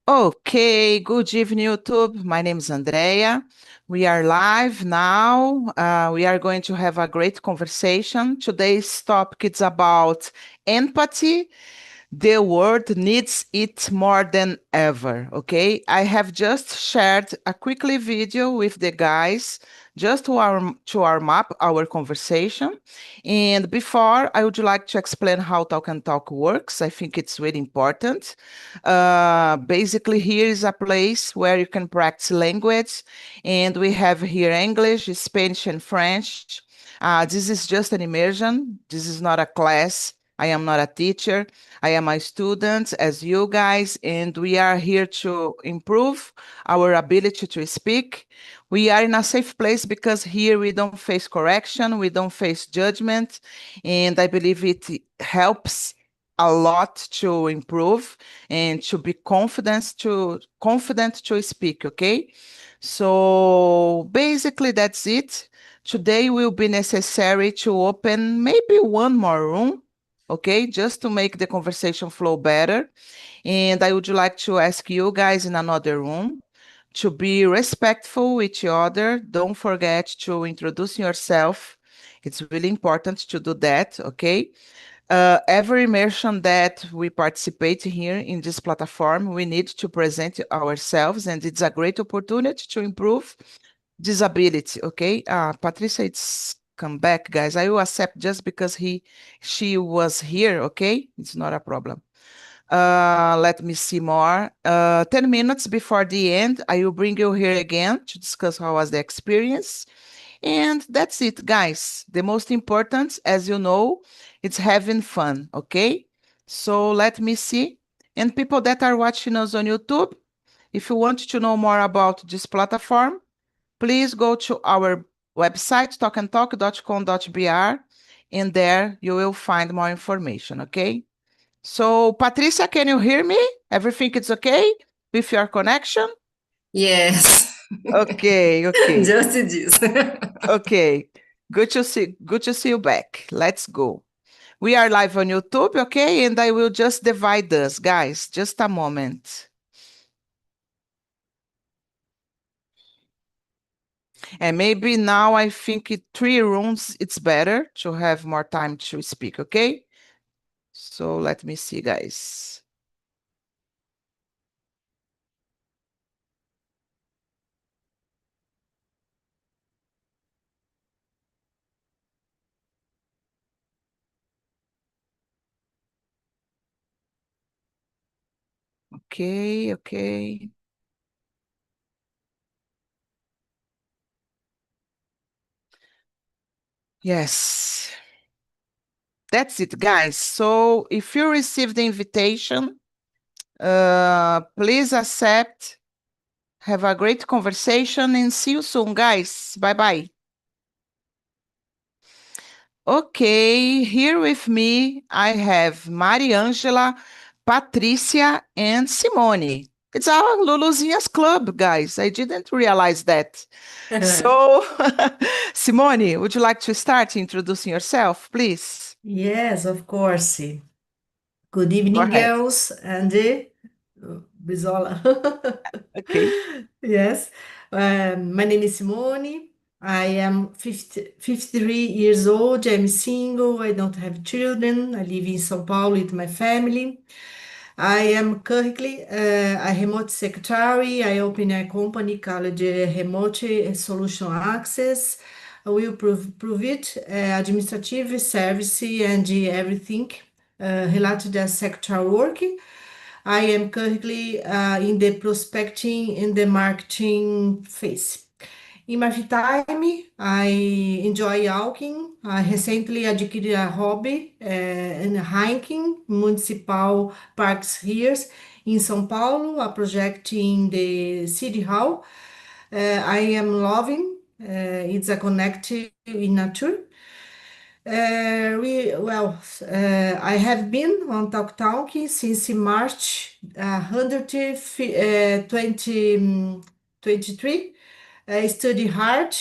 Okay, good evening, YouTube. My name is Andrea. We are live now. We are going to have a great conversation. Today's topic is about empathy. The world needs it more than ever. Okay, I have just shared a quickly video with the guys just to warm up our conversation. And before, I would like to explain how Talk and Talk works. I think it's really important. Basically, here is a place where you can practice language, and we have here English, Spanish, and French. This is just an immersion. This is not a class. I am not a teacher. I am a student as you guys, and we are here to improve our ability to speak. We are in a safe place because here we don't face correction, we don't face judgment, and I believe it helps a lot to improve and to be confident to speak, okay? So basically that's it. Today will be necessary to open maybe one more room, okay, just to make the conversation flow better. And I would like to ask you guys in another room to be respectful with each other. Don't forget to introduce yourself. It's really important to do that, okay? Every immersion that we participate here in this platform, we need to present ourselves, and it's a great opportunity to improve disability, okay? Patricia, it's come back, guys. I will accept just because she was here, okay? It's not a problem. Let me see more. 10 minutes before the end, I will bring you here again to discuss how was the experience. And that's it, guys. The most important, as you know, it's having fun, okay? So let me see. And people that are watching us on YouTube, if you want to know more about this platform, please go to our website, talkandtalk.com.br, and there you will find more information, okay? So, Patricia, can you hear me? Everything is okay with your connection? Yes, Okay, okay, just this. okay. Good to see you back. Let's go. We are live on YouTube, okay? And I will just divide us, guys. Just a moment. And maybe now I think three rooms, it's better to have more time to speak, okay? So let me see, guys. Okay, okay. Yes. That's it, guys. So if you receive the invitation, please accept. Have a great conversation and see you soon, guys. Bye bye. Okay, here with me I have Mariangela, Patricia, and Simone. It's our Luluzinhas club, guys. I didn't realize that. So, Simone, would you like to start introducing yourself, please? Yes, of course. Good Go evening, ahead. girls and Bisola. Okay. Yes, my name is Simone. I am 53 years old. I'm single. I don't have children. I live in São Paulo with my family. I am currently a remote secretary. I open a company called Remote Solution Access. I will provide administrative service and everything related to secretary work. I am currently in the prospecting and the marketing phase. In my free time, I enjoy walking. I recently acquired a hobby in hiking municipal parks here in São Paulo, a project in the City Hall. I am loving. It's a connect in nature. I have been on TalkTalk since March 123. I study hard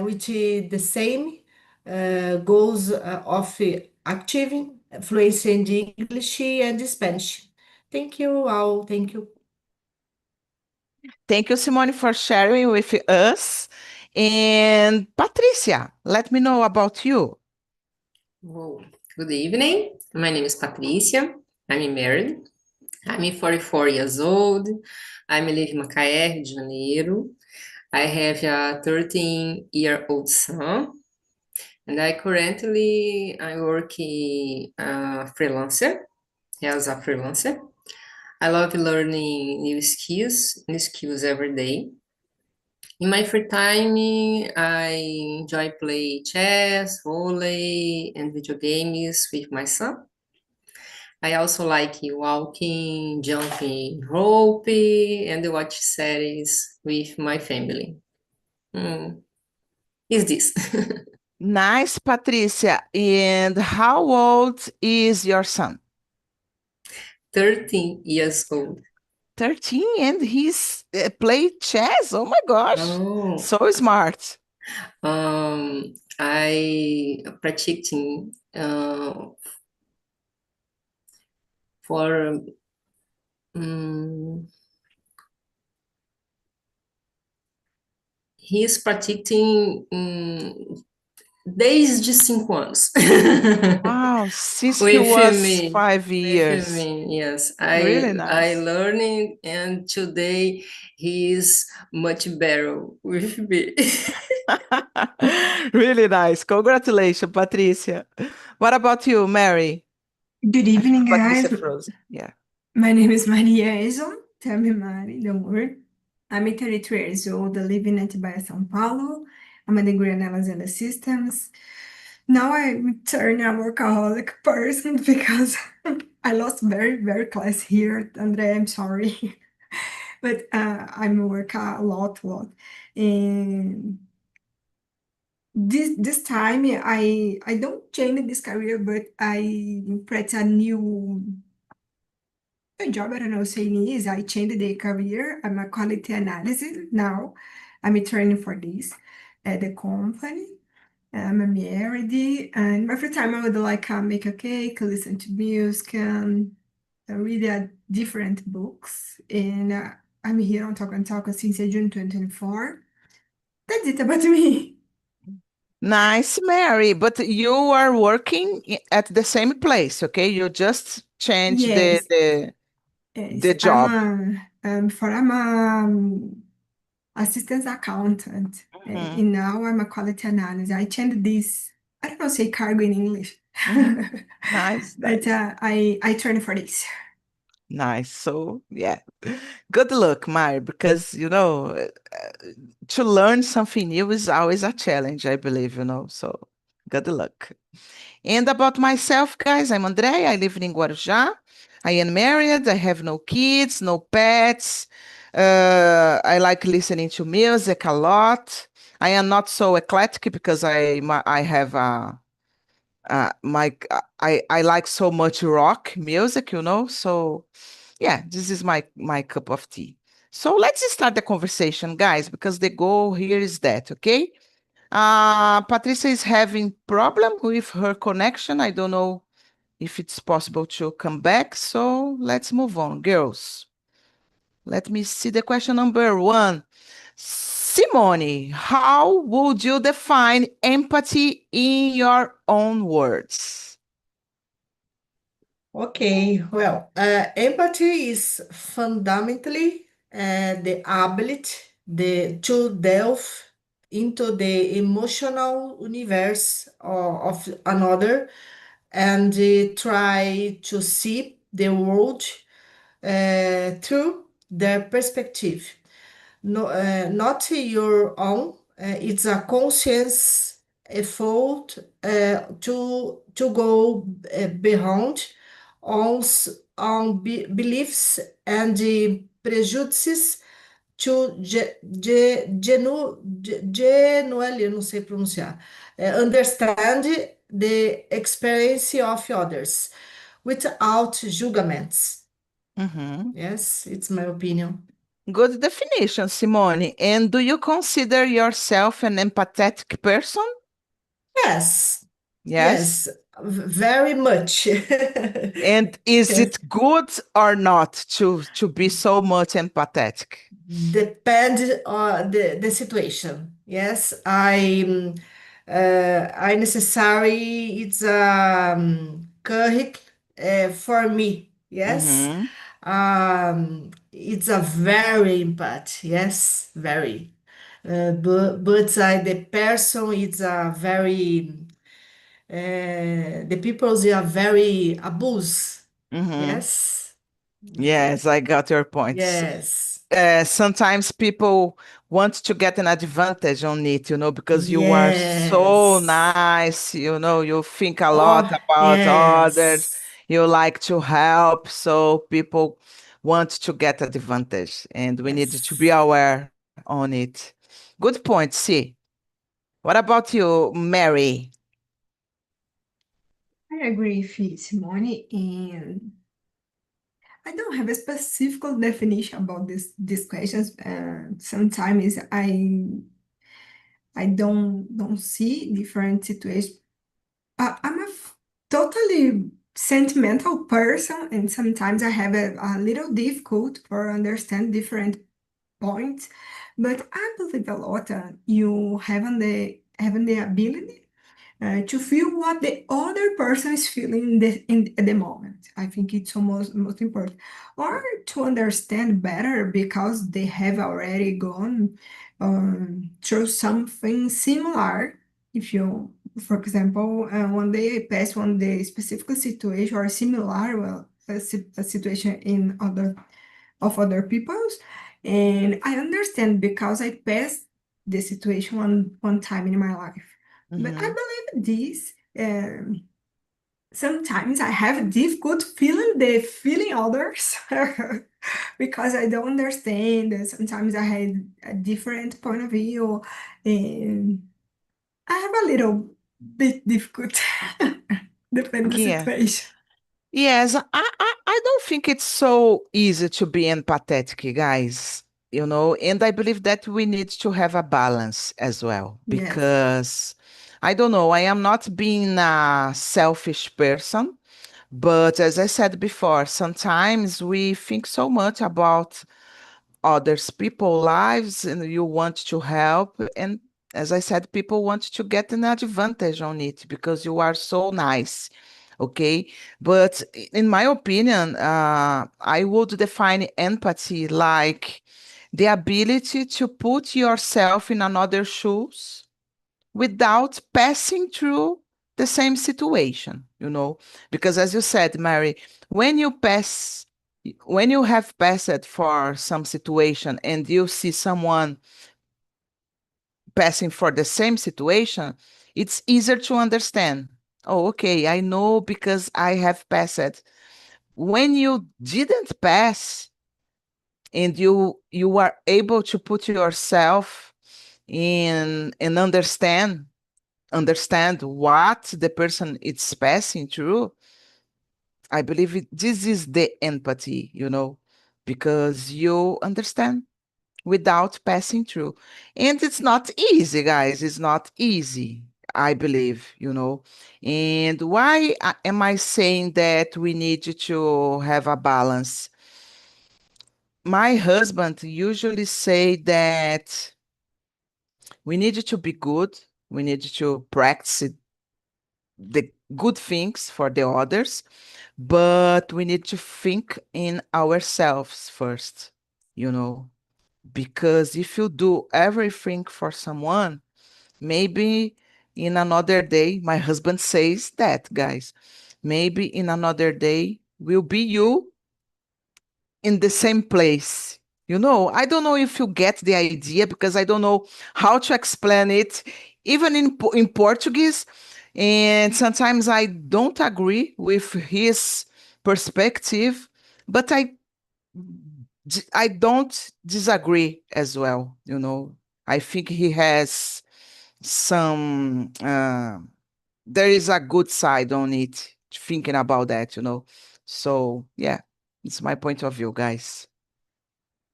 with the same goals of achieving fluency in English and Spanish. Thank you all. Thank you. Thank you, Simone, for sharing with us. And Patricia, let me know about you. Whoa. Good evening. My name is Patricia. I'm married. I'm 44 years old. I live in Macaé, Rio de Janeiro. I have a 13-year-old son, and I work freelancer as a freelancer. I love learning new skills every day. In my free time, I enjoy play chess, volley, and video games with my son. I also like walking, jumping rope, and watch series with my family. Hmm, is this Nice, Patricia. And how old is your son? 13 years old? 13, and he's play chess. Oh my gosh, Oh, so smart. I practicing for um, he's practicing desde 5 anos. Wow, since he With was me, five with years. me, yes. Really I nice. learning, and today he is much better with me. Really nice. Congratulations, Patricia. What about you, Mary? Good I think evening, Patricia guys. froze. Yeah. My name is Maria Eson. Tell me, Mari, don't worry. I'm 33 years old, living in Atibaia, São Paulo. I'm a degree analysis and systems. Now I'm turning a workaholic person because I lost very class here. Andre, I'm sorry. But I'm work a lot. And this time I don't change this career, but I practice a job. I don't know saying is I changed the career. I'm a quality analysis now. I'm training for this at the company. I'm married, and my free time I would like make a cake, listen to music, and read different books. And I'm here on Talk and Talk since June 2024. That's it about me. Nice, Mary. But you are working at the same place, okay? You just changed the Yes, the yes. the job. I'm assistant accountant. Mhm, And now I'm a quality analyst. I changed this. I don't know say cargo in English, mhm. Nice, but nice. I trained for this. Nice. So, yeah. Good luck, Mary, because to learn something new is always a challenge, I believe. So, good luck. And about myself, guys, I'm Andrea. I live in Guarujá. I am married. I have no kids, no pets. I like listening to music a lot. I am not so eclectic because I have I like so much rock music. So yeah, this is my cup of tea. So let's start the conversation, guys, because the goal here is that, okay? Patricia is having problem with her connection. I don't know if it's possible to come back. So let's move on, girls. Let me see the question number one. Simone, how would you define empathy in your own words? Okay, well, empathy is fundamentally the ability to delve into the emotional universe of another and try to see the world through their perspective. No, not your own. It's a conscious effort to go beyond on beliefs and prejudices to genuinely, eu não sei pronunciar, understand the experience of others without judgments. Mhm. Yes, it's my opinion. Good definition, Simone. And do you consider yourself an empathetic person? Yes, Yes. yes, very much. And is Yes. it good or not to be so much empathetic? depend on the situation. Yes, I necessary it's correct for me. Yes, Mm-hmm. it's a very impact. Yes, very. But the person is a very the people they are very abuse. Mm-hmm. Yes, Yes, I got your points. yes, Sometimes people want to get an advantage on it, because you are so yes. nice, you think a lot Oh, about others, yes, you like to help, so people want to get advantage, and we need to be yes. aware on it. Good point, see. What about you, Mary? I agree with you, Simone, and I don't have a specific definition about these questions. Sometimes I don't see different situations. I'm totally sentimental person, and sometimes I have a little difficult for understand different points. But I believe a lot you having the ability to feel what the other person is feeling at the moment. I think it's almost most important. Or to understand better because they have already gone through something similar. If you, for example, one day I passed one day specific situation or similar, well, a situation in other people's, and I understand because I passed the situation one time in my life. But I Mhm. believe this. Sometimes I have difficult feeling the feeling others because I don't understand. And sometimes I had a different point of view, and I have a little bit difficult depending the Yeah. situation. Yes, I don't think it's so easy to be empathetic, guys, and I believe that we need to have a balance as well, Yes, because I don't know, I am not being a selfish person, but as I said before, sometimes we think so much about others people lives and you want to help, and as I said, people want to get an advantage on it because you are so nice. Okay, but in my opinion, I would define empathy like the ability to put yourself in another shoes without passing through the same situation, because as you said, Mary, when you pass, when you have passed for some situation and you see someone passing for the same situation, it's easier to understand. Oh, okay, I know because I have passed. When you didn't pass and you are able to put yourself in and understand what the person is passing through, I believe this is the empathy, because you understand without passing through. And it's not easy, guys. It's not easy, I believe, And why am I saying that we need to have a balance? My husband usually say that we need to be good, we need to practice the good things for the others, but we need to think in ourselves first, you know, because if you do everything for someone, maybe in another day, my husband says that, guys, maybe in another day will be you in the same place. I don't know if you get the idea because I don't know how to explain it, even in Portuguese. And sometimes I don't agree with his perspective, but I don't disagree as well. I think he has some, there is a good side on it, thinking about that. So, yeah, it's my point of view, guys.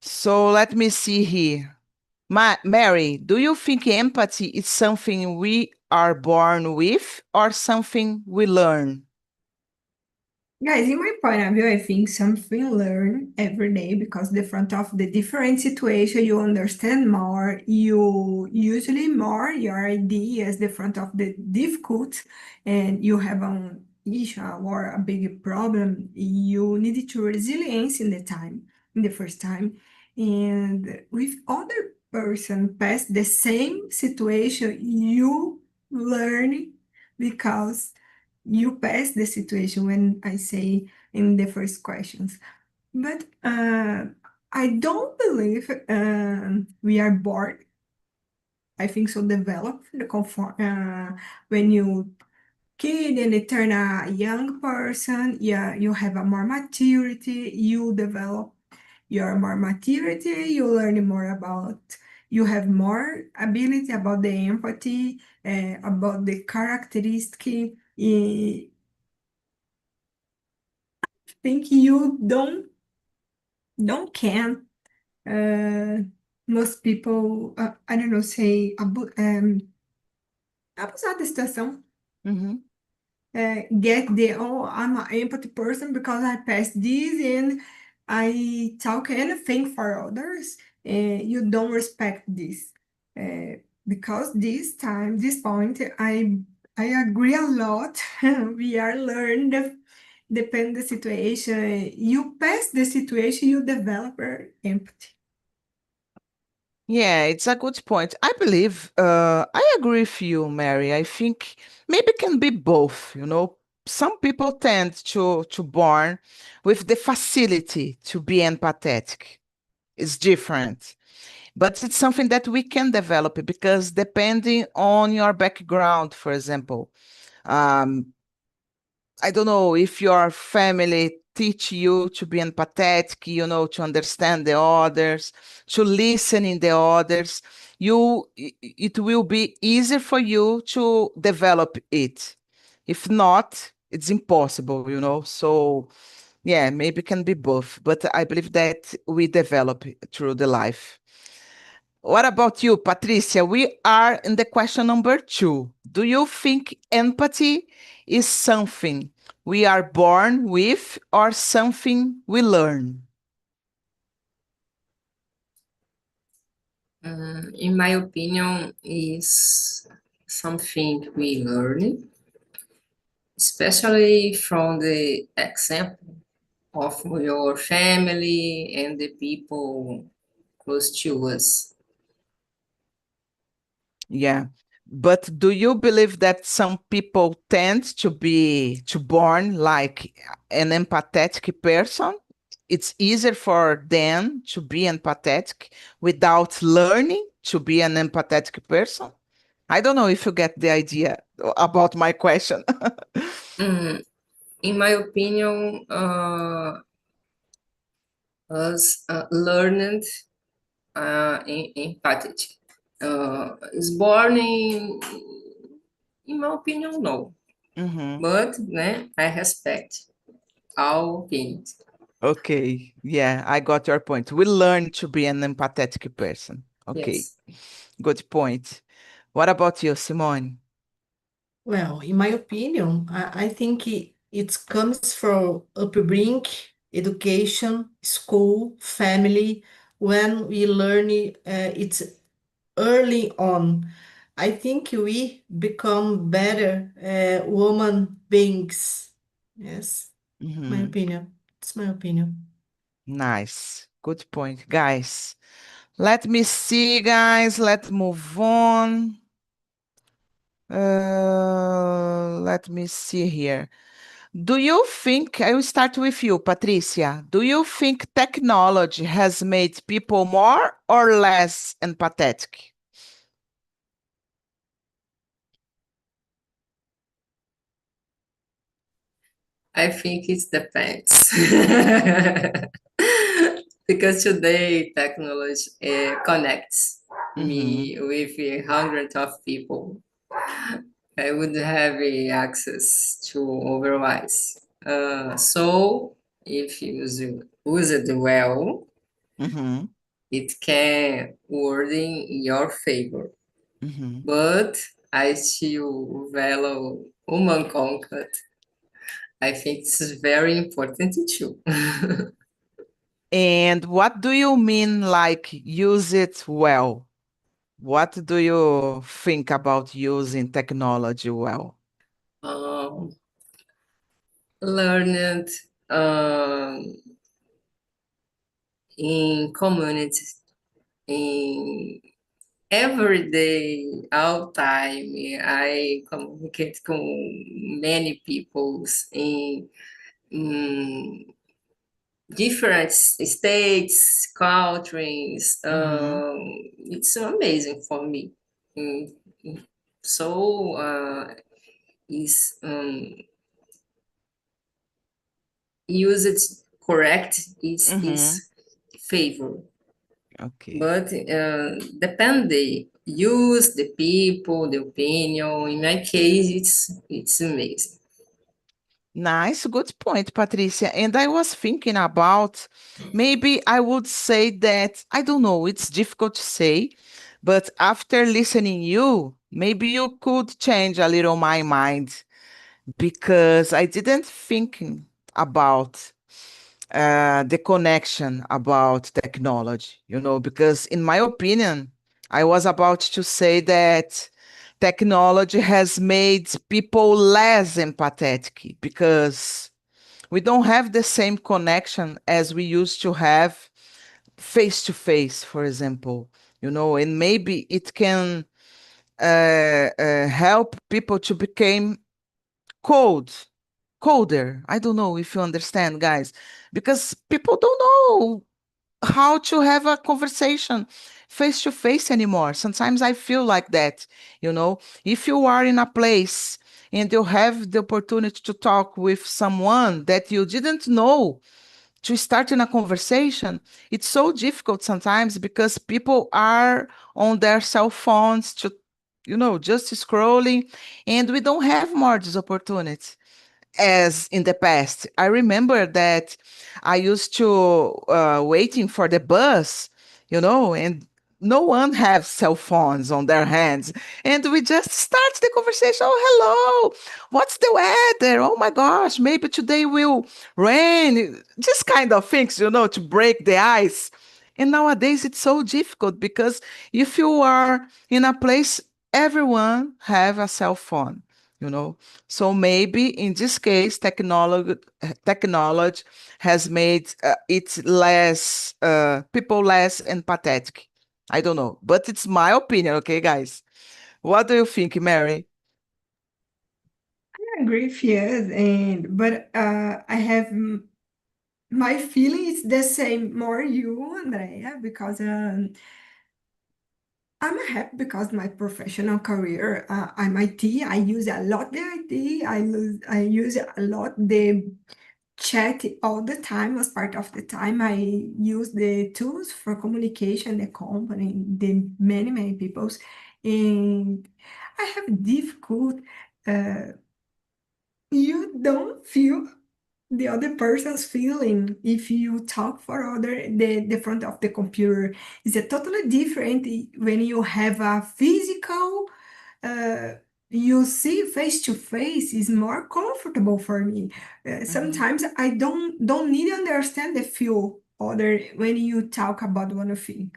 So let me see here. Mary, do you think empathy is something we are born with or something we learn? Guys, in my point of view, I think something learn every day because the front of the different situation, you understand more, you usually more your ideas the front of the difficult, and you have an issue or a big problem, you need to resilience in the time, in the first time. And with other person pass the same situation, you learn because you pass the situation when I say in the first questions. But I don't believe we are born. I think so develop the comfort when you kid and you turn a young person, yeah, you have a more maturity, you develop your more maturity, you learn more about, you have more ability about the empathy, about the characteristic. Think you don't can most people I don't know say abusar da situação Mhm. get the oh I'm an empathy person because I passed this and I talk anything for others and you don't respect this because this time this point I agree a lot we are learned depend the situation you pass the situation you develop empathy. Yeah, it's a good point. I believe, I agree with you, Mary. I think maybe it can be both, you know. Some people tend to born with the facility to be empathetic. It's different, but it's something that we can develop because depending on your background, for example, um, I don't know if your family teach you to be empathetic, you know, to understand the others, to listen in the others, it will be easier for you to develop it. If not, it's impossible, you know. So yeah, maybe it can be both, but I believe that we develop it through the life. What about you, Patricia? We are in the question number 2. Do you think empathy is something we are born with or something we learn? In my opinion, is something we learn, especially from the example of your family and the people close to us. Yeah. But do you believe that some people tend to born like an empathetic person? It's easier for them to be empathetic without learning to be an empathetic person? I don't know if you get the idea about my question. Mm, in my opinion, us learned empathy. Is born in my opinion, no. Mhm. But, né, I respect all opinions. Okay. Yeah, I got your point. We learn to be an empathetic person. Okay. Yes. Good point. What about you, Simone? Well, in my opinion, I think it comes from upbringing, education, school, family. When we learn it's early on, I think we become better woman beings. Yes, my Mhm. opinion. It's my opinion. Nice. Good point. Guys, let me see, guys. Let's move on. Let me see here. Do you think, I will start with you, Patricia. Do you think technology has made people more or less empathetic? I think it depends. Because today technology connects Mhm. me with hundreds of people. I would have access to otherwise. So if use it well, Mhm. it can work in your favor. Mhm. But I still value human contact I think this is very important too. And what do you mean like use it well? What do you think about using technology well? um, Learned um, in communities, in every day, all time. I communicate com many peoples in different states, countries. Mhm, It's amazing for me. Mm, So is use it correct. mhm. Is favor, Okay. but depend the use, the people, the opinion. In my case, it's amazing. Nice, good point, Patricia. And I was thinking about maybe I would say that I don't know, it's difficult to say, but after listening you, maybe you could change a little my mind because I didn't think about the connection about technology, because in my opinion, I was about to say that technology has made people less empathetic because we don't have the same connection as we used to have face to face, for example, and maybe it can help people to become cold colder. I don't know if you understand, guys, because people don't know how to have a conversation face to face anymore. Sometimes I feel like that, if you are in a place and you have the opportunity to talk with someone that you didn't know to start in a conversation, it's so difficult sometimes because people are on their cell phones to, just scrolling, and we don't have more this opportunity as in the past. I remember that I used to waiting for the bus, and no one have cell phones on their hands, and we just start the conversation. Oh, hello, what's the weather? Oh my gosh, maybe today will rain. Just kind of things, to break the ice. And nowadays it's so difficult because if you are in a place, everyone have a cell phone, you know so maybe in this case, technology has made it less people less empathetic. I don't know, but it's my opinion, okay, guys? What do you think, Mary? I agree with you, and but I have my feeling is the same, more you, Andrea, because I'm happy because my professional career, I'm IT. I use a lot the IT. I use a lot the chat all the time. As part of the time, I use the tools for communication, the company, the many peoples, and I have difficult. Uh, you don't feel the other person's feeling if you talk for the front of the computer. Is a totally different when you have a physical, uh, you see face to face is more comfortable for me. Mhm, Sometimes I don't need to understand the feel other when you talk about one thing,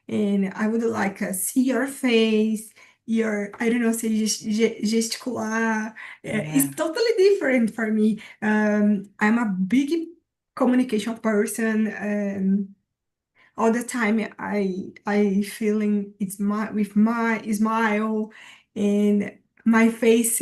and I would like to see your face, your, I don't know, say gesticular. yeah. It's totally different for me. I'm a big communication person. All the time I feeling it's my with my smile, and my face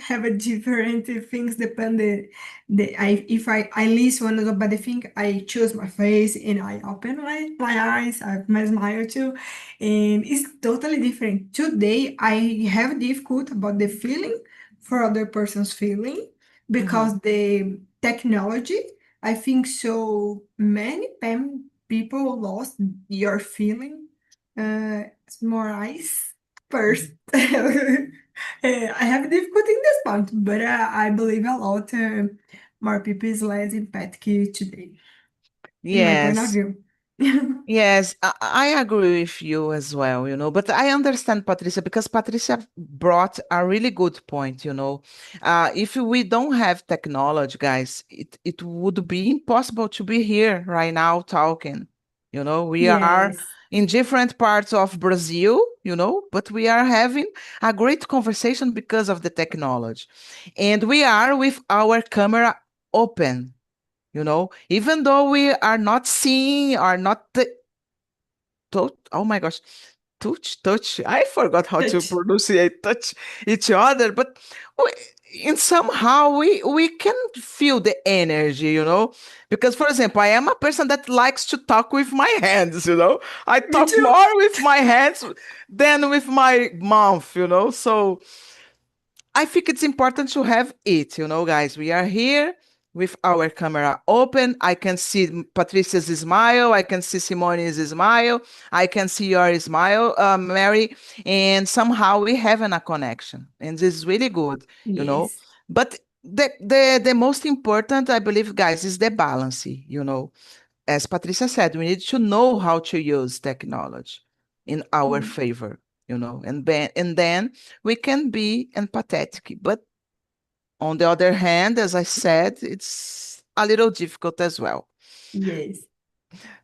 have a different things depend I if I listen about the thing, I choose my face and I open my eyes, I have my smile too, and it's totally different. Today I have difficult about the feeling for other person's feeling Mhm, because the technology, I think so many people lost your feeling. It's more ice first. mhm. I have difficulty in this point, but I believe a lot more people is less empathic today, in my point of Yes. view. Yes, I agree with you as well, but I understand Patricia because Patricia brought a really good point. If we don't have technology, guys, it would be impossible to be here right now talking. We are Yes, in different parts of Brazil, but we are having a great conversation because of the technology. And we are with our camera open, even though we are not seeing or not touch, oh my gosh, touch. I forgot how to Touch. pronunciate touch each other, but we, in somehow we can feel the energy, because for example, I am a person that likes to talk with my hands, I Me talk too. more with my hands than with my mouth, so I think it's important to have it, guys. We are here with our camera open. I can see Patricia's smile. I can see Simone's smile. I can see your smile, Mary. And somehow we having a connection. And this is really good, you know. yes, But the most important, I believe, guys, is the balance, As Patricia said, we need to know how to use technology in our mm, favor, and then we can be empathetic. But on the other hand, as I said, it's a little difficult as well. yes,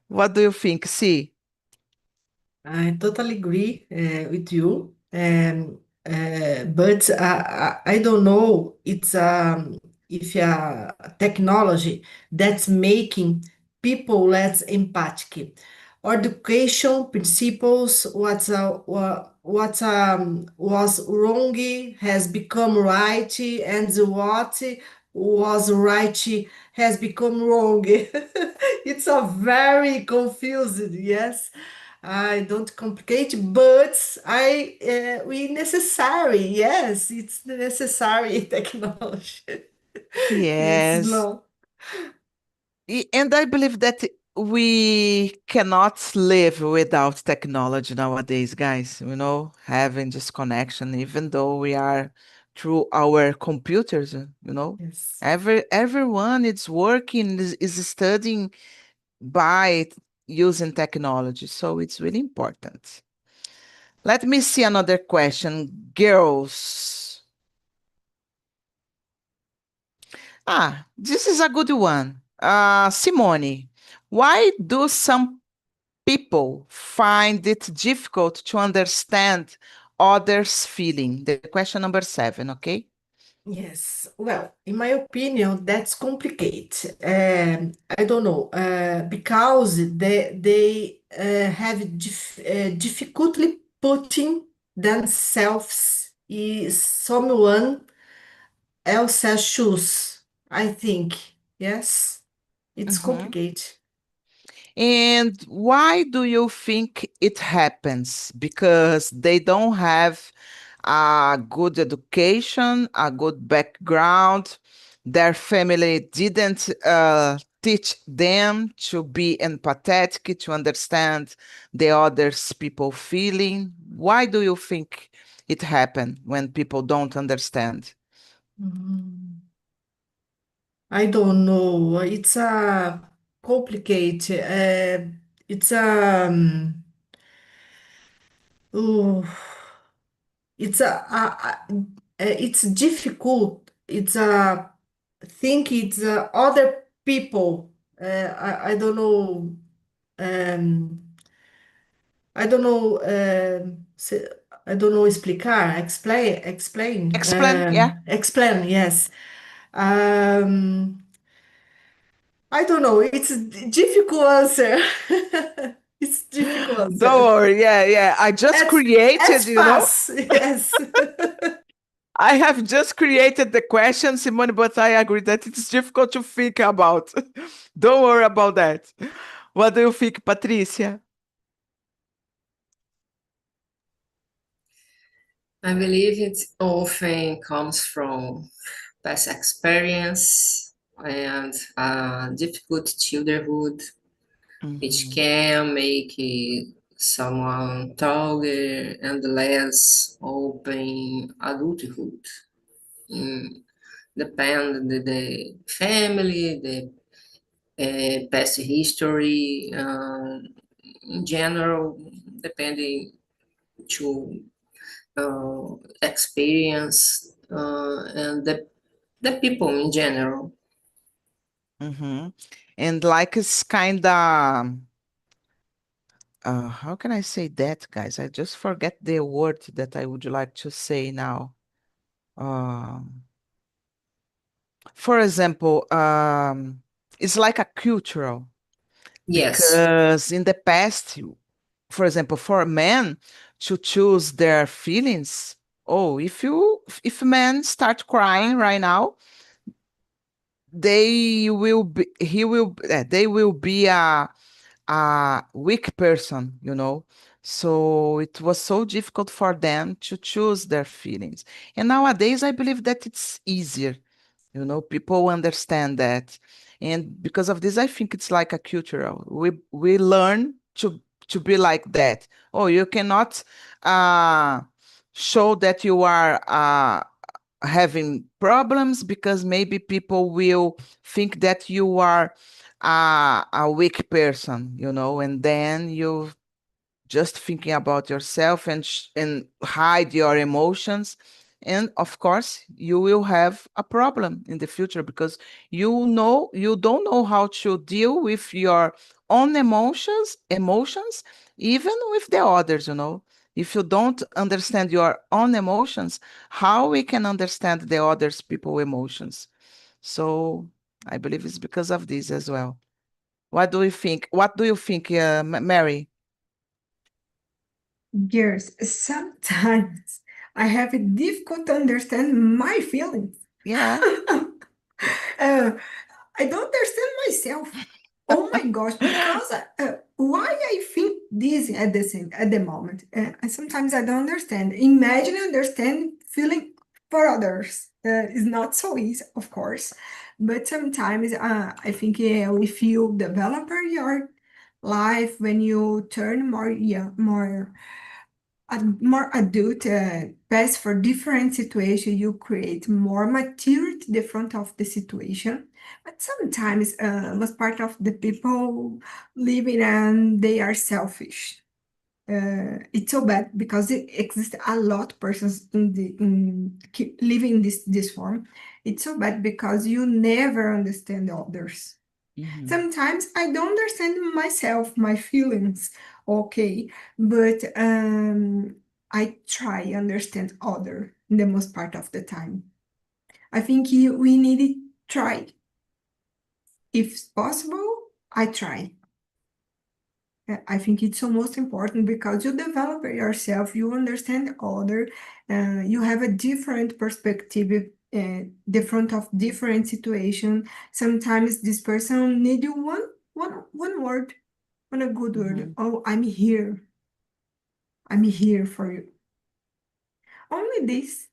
What do you think? See? I totally agree with you. But I don't know if technology that's making people less empathic. Or education principles, what was wrong has become right, and what was right has become wrong. It's a very confused, yes. I don't complicate, but we necessary. Yes, it's necessary technology. It's Yes. no. And I believe that we cannot live without technology nowadays, guys, having this connection, even though we are through our computers, Yes. Everyone is working, is studying by using technology. So it's really important. Let me see another question. Girls. This is a good one. Simone, why do some people find it difficult to understand others' feeling? The question number 7, okay? Yes. Well, in my opinion, that's complicated. I don't know, because they have difficulty putting themselves in someone else's shoes. I think. Yes, it's Mhm. complicated. And why do you think it happens? Because they don't have a good education, a good background. Their family didn't teach them to be empathetic, to understand the others people feeling. Why do you think it happen when people don't understand? Mm, I don't know. It's a complicated. It's ooh, it's it's difficult. It's a think it's other people. I don't know. Um, I don't know. I don't know explicar. Explain. Explain, yeah. Explain. Yes. Um, I don't know. It's a difficult answer. It's difficult Don't answer. worry, yeah. I just As created, fast. Yes. I have just created the question, Simone, but I agree that it's difficult to think about. Don't worry about that. What do you think, Patricia? I believe it often comes from past experience and difficult childhood, which Mhm. can make someone taller and less open adulthood. Mm, depend the family, the past history, in general, depending to experience and the people in general. And like it's kind of, how can I say that, guys? I just forget the word that I would like to say now. For example, it's like a cultural, Yes, because in the past, for example, for a man to choose their feelings, oh, if men start crying right now, they will be a weak person, you know. So it was so difficult for them to choose their feelings. And nowadays, I believe that it's easier, you know, people understand that. And because of this, I think it's like a cultural. We learn to be like that. Oh, you cannot uh, show that you are having problems because maybe people will think that you are a weak person, you know, and then you just thinking about yourself and hide your emotions, and of course you will have a problem in the future because you don't know how to deal with your own emotions, even with the others, you know. If you don't understand your own emotions, how we can understand the others people emotions? So I believe it's because of this as well. What do you think, Mary? Yes, sometimes I have a difficult to understand my feelings. Yeah. Uh, I don't understand myself. Oh my gosh, because why I think this at the moment? Sometimes I don't understand. Imagine understand feeling for others. It's not so easy, of course, but sometimes I think if you develop your life when you turn more more adult, pass for different situations, you create more maturity in the front of the situation. But sometimes, most part of the people living and they are selfish. It's so bad because it exists a lot of persons keep living this form. It's so bad because you never understand others. Mhm. Sometimes I don't understand myself, my feelings, okay, but I try understand other the most part of the time. I think we need to try. If possible, I try. I think it's so most important because you develop yourself, you understand other, you have a different perspective, the front of different situation. Sometimes this person need you one word, one a good word. Mhm. Oh, I'm here. I'm here for you. Only this.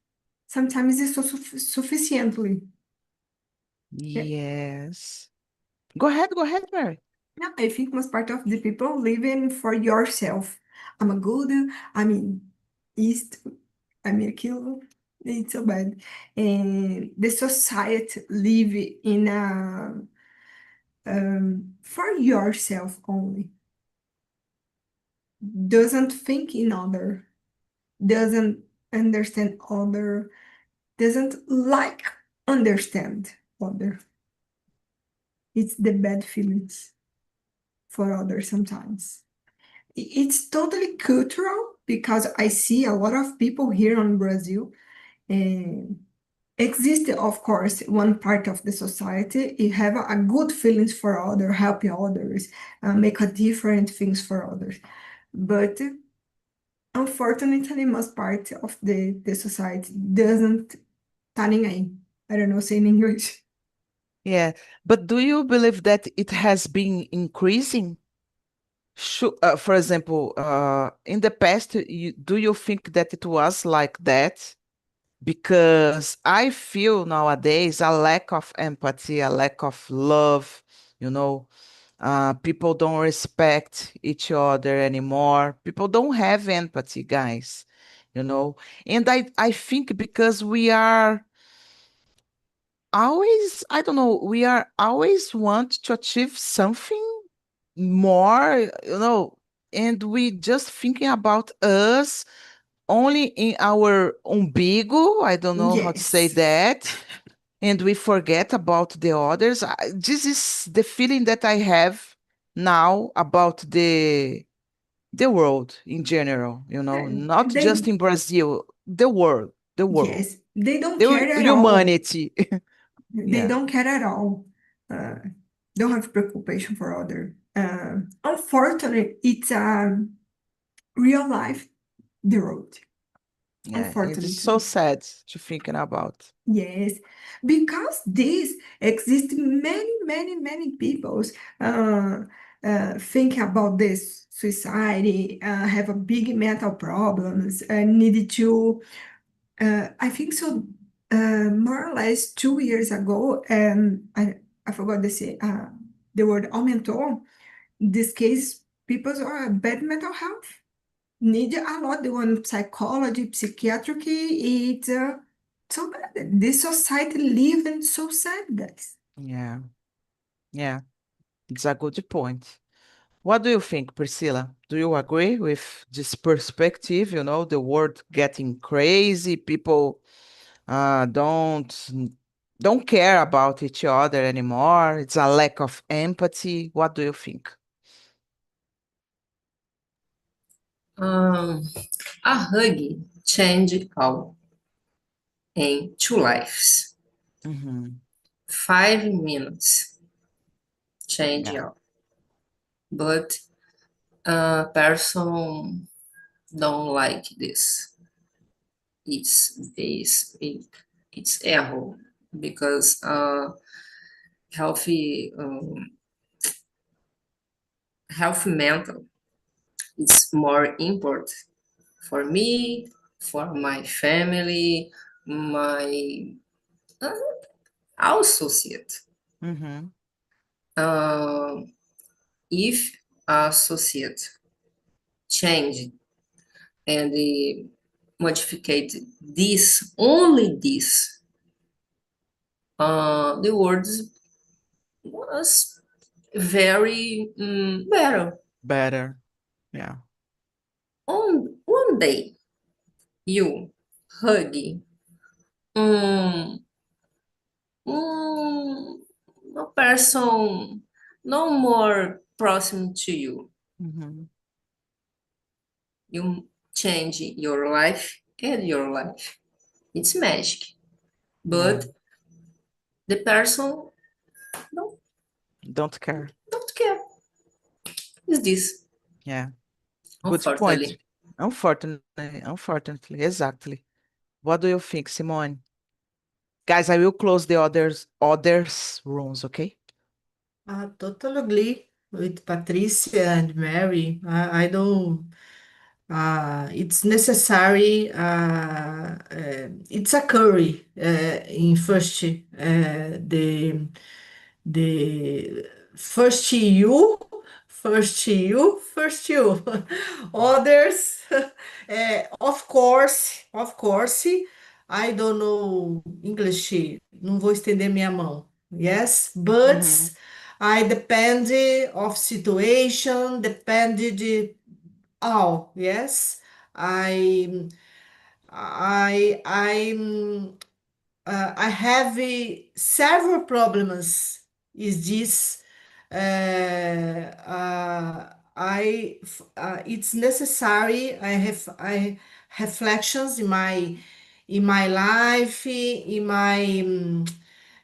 Sometimes it's so sufficiently. Yeah. Yes. Go ahead, Mary. Yeah, I think most part of the people living for yourself. I'm a good, I'm in East, I'm a killer. It's so bad. And the society live in a for yourself only. Doesn't think in other, doesn't understand other, doesn't like understand other. It's the bad feelings for others sometimes. It's totally cultural because I see a lot of people here in Brazil. And exist, of course, one part of the society. You have a good feelings for others, helping others, make a different things for others. But unfortunately, most part of the society doesn't turning in. I don't know, say in English. Yeah. But do you believe that it has been increasing? For example, in the past, do you think that it was like that? Because I feel nowadays a lack of empathy, a lack of love, you know. People don't respect each other anymore. People don't have empathy, guys, you know. And I think because we are always, I don't know, we are always want to achieve something more, and we just thinking about us only in our umbigo. I don't know how to say Yes. that. And we forget about the others. This is the feeling that I have now about the world in general, not just They, in Brazil, the world, the world, yes, they don't the care at all. humanity. They Yeah, don't care at all. Uh, don't have preoccupation for other. Unfortunately, it's a real life, the road. yeah, it's so Unfortunately. sad to thinking about. Yes, because this exist many, many, many peoples think about this suicide, have a big mental problems, need to. I think so. More or less 2 years ago, I forgot to say the word aumentou. In this case, people are bad mental health need a lot. The one psychology, psychiatric, it's so bad. This society living so sad, guys. Yeah, yeah, it's a good point. What do you think, Priscilla? Do you agree with this perspective? The world getting crazy, people don't care about each other anymore. It's a lack of empathy. What do you think? Um, a hug changed all in 2 lives. Hmm. 5 minutes change Yeah. all. But a person don't like this. It's error because healthy health mental is more important for me, for my family, my uh, associate. Hmm. Uh, if associate change and modificate this, only this, the words was very better. Better. Yeah. On one day, you hug um, um, a person no more proximate to you. Hmm. You change your life and your life. It's magic. Yeah. But the person don't, Don't care. don't care. Is this, Yeah. Good point. unfortunately. Unfortunately, exactly. What do you think, Simone? Guys, I will close the others rooms, okay? I totally agree with Patricia and Mary. I don't. It's necessary. It's a curry in the first first you. Others, of course. I don't know English. Não vou estender minha mão. Yes, but Hmm. I depend of situation, depend de all. Yes, I I have several problems. Is this it's necessary. I reflections in my life, in my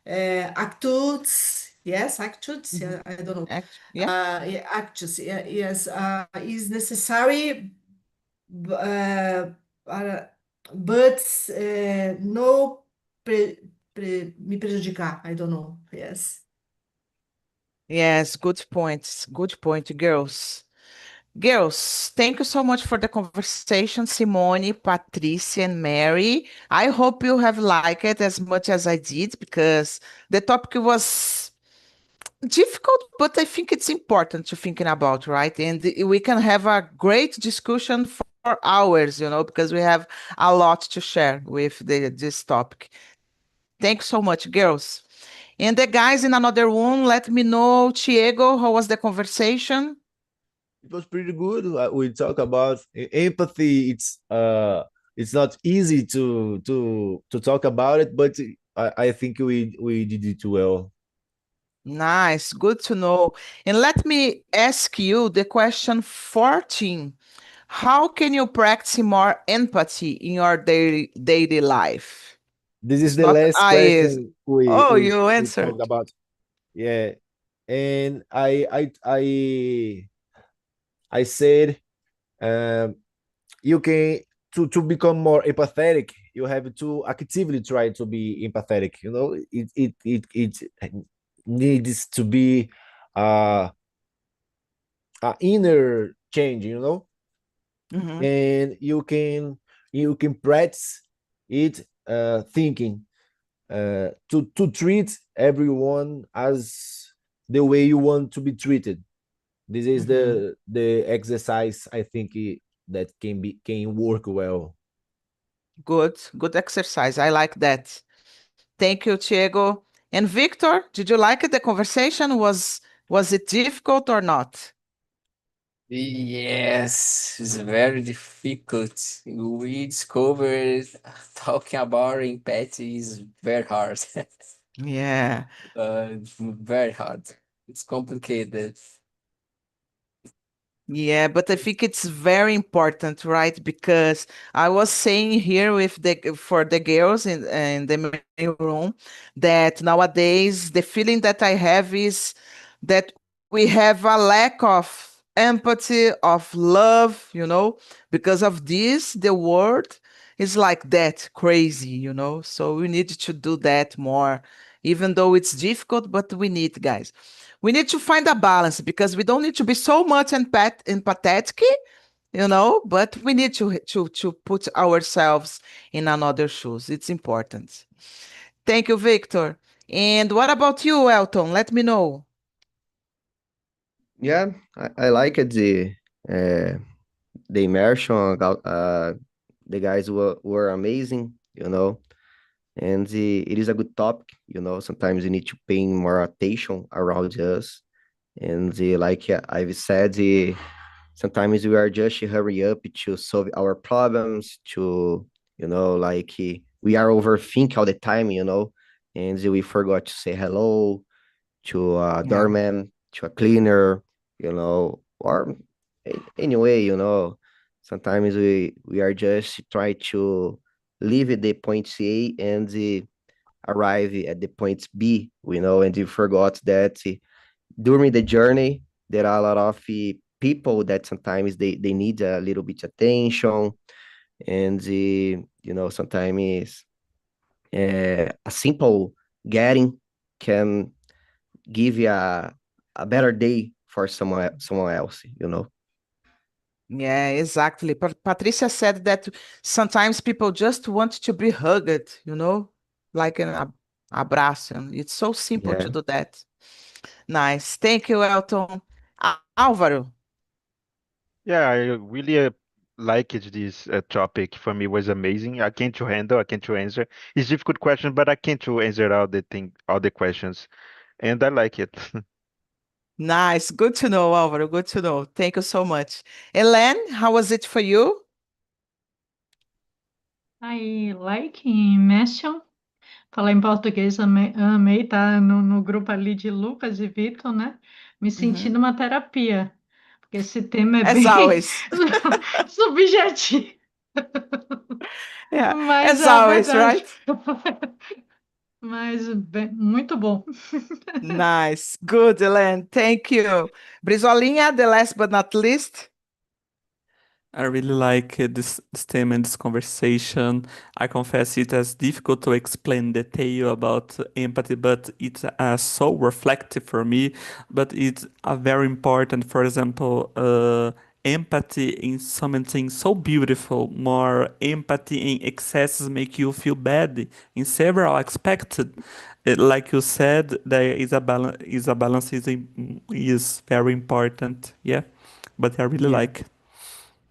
actitudes. Yes, actitudes. Hmm. Yeah, I don't know. Yeah. Yeah, actitudes. Yeah, yes, is necessary uh, uh, but no me prejudicar. I don't know. Yes. Yes, good points. Good point, girls. Girls, thank you so much for the conversation, Simone, Patricia, and Mary. I hope you have liked it as much as I did because the topic was difficult, but I think it's important to thinking about, right? And we can have a great discussion for hours, because we have a lot to share with this topic. Thanks so much, girls. And the guys in another room, let me know, Diego, how was the conversation? It was pretty good. We talk about empathy. It's not easy to talk about it, but I think we did it well. Nice, good to know. And let me ask you the question 14. How can you practice more empathy in your daily life? This is It's the not last I. question we Oh, we you we talked answered. about. Yeah, and I said, um, you can to become more empathetic. You have to actively try to be empathetic. You know, it needs to be uh, a inner change. You know, Mhm, and you can practice it, thinking, to treat everyone as the way you want to be treated. This is mhm. the exercise I think that can work well. Good exercise. I like that. Thank you, Diego. And Victor, did you like it? The conversation was it difficult or not? Yes, it's very difficult. We discovered talking about empathy is very hard. Yeah. Very hard. It's complicated. Yeah, but I think it's very important, right? Because I was saying here with the for the girls in the main room that nowadays the feeling that I have is that we have a lack of empathy, of love, because of this, the world is like that, crazy, So we need to do that more, even though it's difficult, but we need, guys. We need to find a balance because we don't need to be so much empathetic, but we need to put ourselves in another shoes. It's important. Thank you, Victor. And what about you, Elton? Let me know. Yeah, I like it, uh, the immersion. The guys were amazing, and it is a good topic. Sometimes you need to pay more attention around us, and like I've said, sometimes we are just hurry up to solve our problems, to like we are overthink all the time, and we forgot to say hello to a Yeah. doorman, to a cleaner, or anyway, sometimes we are just try to leave at the point A and arrive at the point B, and we forgot that during the journey there are a lot of people that sometimes they need a little bit attention, and sometimes a simple getting can give you a better day for someone else, Yeah, exactly. Patricia said that sometimes people just want to be hugged, like an abraço. It's so simple Yeah. to do that. Nice. Thank you, Elton. Álvaro. Yeah, I really like it. This topic for me was amazing. I can't to handle, I can't to answer. It's difficult question, but I can't to answer all the questions, and I like it. Nice. Good to know, Álvaro. Good to know. Thank you so much. Elaine, how was it for you? I like Imersão. Falar em português, amei estar no grupo ali de Lucas e Vitor, né? Me Mhm. sentindo uma terapia, porque esse tema é As bem always. subjetivo, Yeah, mas as é a always, verdade. right? Mas muito bom. Nice. Good, Elaine. Thank you. Brizolinha, the last but not least. I really like this theme and this conversation. I confess it is difficult to explain detail about empathy, but it's so reflective for me. But it's very important. For example, empathy in something so beautiful. More empathy in excesses make you feel bad in several aspects. Like you said, there is a balance. Is very important. Yeah, but I really Yeah. like.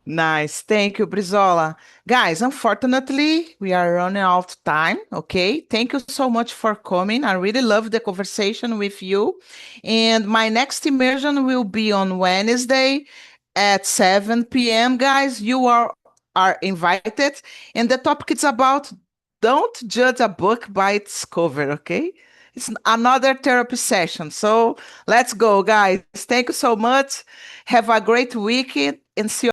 Nice. Thank you, Brizola. Guys, unfortunately, we are running out of time. Okay. Thank you so much for coming. I really love the conversation with you. And my next immersion will be on Wednesday at 7 p.m. Guys, you are invited. And the topic is about don't judge a book by its cover. Okay. It's another therapy session. So let's go, guys. Thank you so much. Have a great weekend and see you